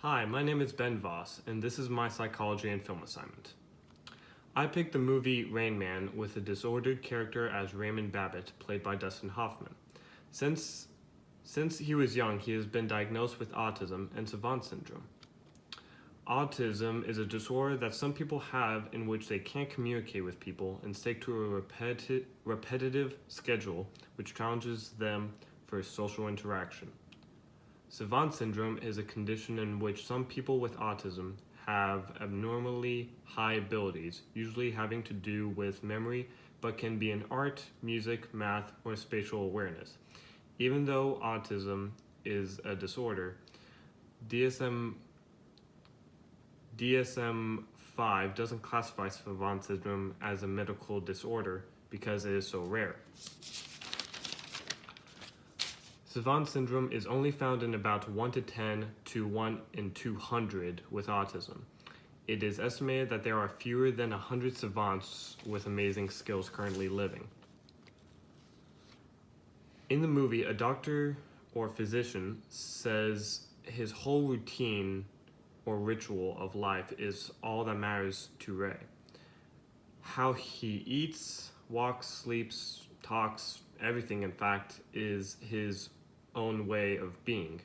Hi, my name is Ben Voss, and this is my psychology and film assignment. I picked the movie Rain Man with a disordered character as Raymond Babbitt, played by Dustin Hoffman. Since he was young, he has been diagnosed with autism and Savant syndrome. Autism is a disorder that some people have in which they can't communicate with people and stick to a repetitive schedule, which challenges them for social interaction. Savant syndrome is a condition in which some people with autism have abnormally high abilities, usually having to do with memory, but can be in art, music, math, or spatial awareness. Even though autism is a disorder, DSM-5 doesn't classify Savant syndrome as a medical disorder because it is so rare. Savant syndrome is only found in about 1 to 10 to 1 in 200 with autism. It is estimated that there are fewer than 100 savants with amazing skills currently living. In the movie, a doctor or physician says his whole routine or ritual of life is all that matters to Ray. How he eats, walks, sleeps, talks, everything in fact is his own way of being,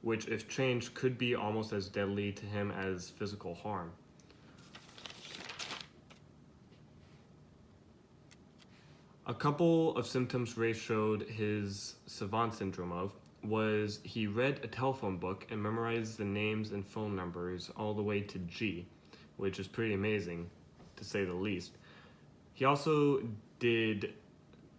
which if changed could be almost as deadly to him as physical harm. A couple of symptoms Ray showed his Savant syndrome of was he read a telephone book and memorized the names and phone numbers all the way to G, which is pretty amazing, to say the least. He also did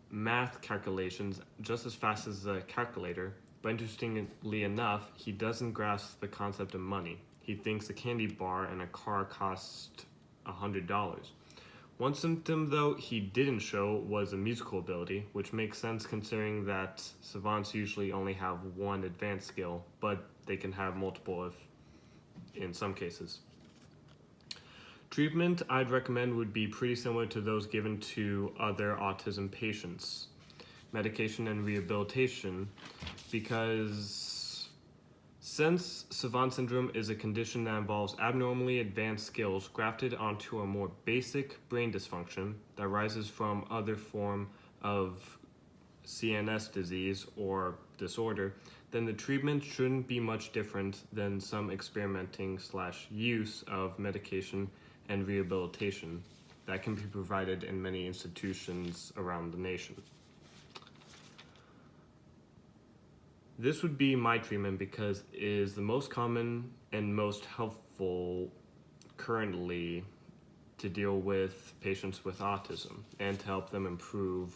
math calculations just as fast as a calculator, but interestingly enough, he doesn't grasp the concept of money. He thinks a candy bar and a car cost $100. One symptom, though, he didn't show was a musical ability, which makes sense considering that savants usually only have one advanced skill, but they can have multiple in some cases. Treatment I'd recommend would be pretty similar to those given to other autism patients. Medication and rehabilitation, because since Savant syndrome is a condition that involves abnormally advanced skills grafted onto a more basic brain dysfunction that rises from other form of CNS disease or disorder, then the treatment shouldn't be much different than some experimenting/use of medication and rehabilitation that can be provided in many institutions around the nation. This would be my treatment because it is the most common and most helpful currently to deal with patients with autism and to help them improve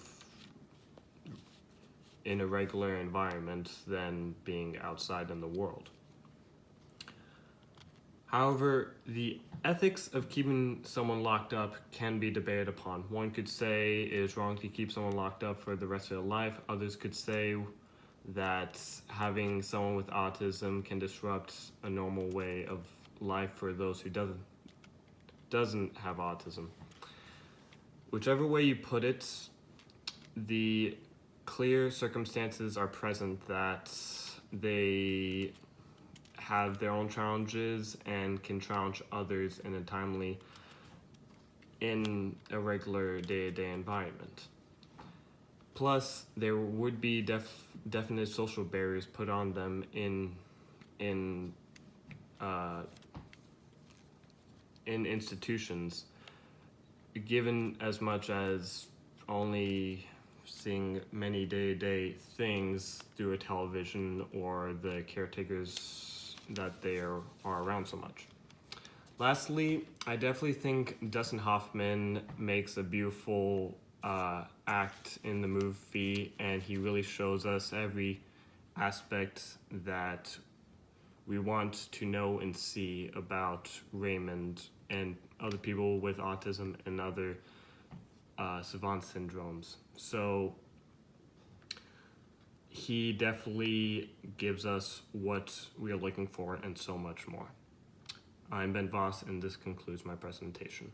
in a regular environment than being outside in the world. However, the ethics of keeping someone locked up can be debated upon. One could say it is wrong to keep someone locked up for the rest of their life. Others could say that having someone with autism can disrupt a normal way of life for those who doesn't have autism. Whichever way you put it, the clear circumstances are present that they have their own challenges and can challenge others in a regular day-to-day environment. Plus, there would be definite social barriers put on them in institutions, given as much as only seeing many day-to-day things through a television or the caretakers that they are around so much. Lastly, I definitely think Dustin Hoffman makes a beautiful act in the movie, and he really shows us every aspect that we want to know and see about Raymond and other people with autism and other Savant syndromes. So he definitely gives us what we are looking for and so much more. I'm Ben Voss, and this concludes my presentation.